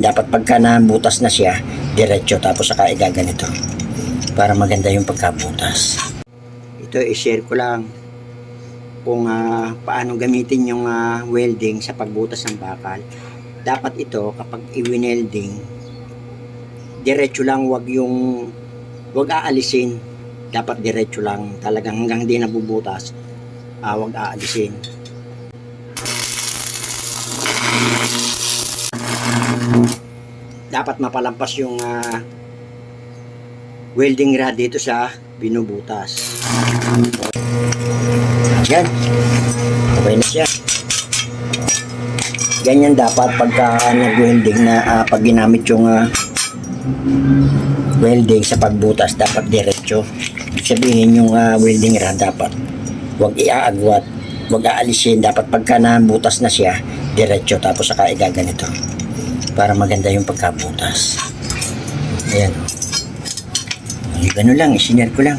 Dapat pagka nabutas na siya, diretso tapos saka igaganito para maganda yung pagkabutas. Ito i-share ko lang kung paano gamitin yung welding sa pagbutas ng bakal. Dapat ito kapag i-welding, diretso lang, wag aalisin. Dapat diretso lang, talagang hanggang di nabubutas, wag aalisin. Dapat mapalampas yung welding rod dito sa binubutas. Yan. Okay na siya. Ganyan dapat pagka nag-welding na pag ginamit yung welding sa pagbutas, dapat diretso. Sabihin yung welding rod dapat wag iaagwat, wag aalisin. Dapat pagka nabutas na siya, diretso tapos saka igaganito para maganda yung pagkabutas. Ayan. Ganun lang, isinare ko lang.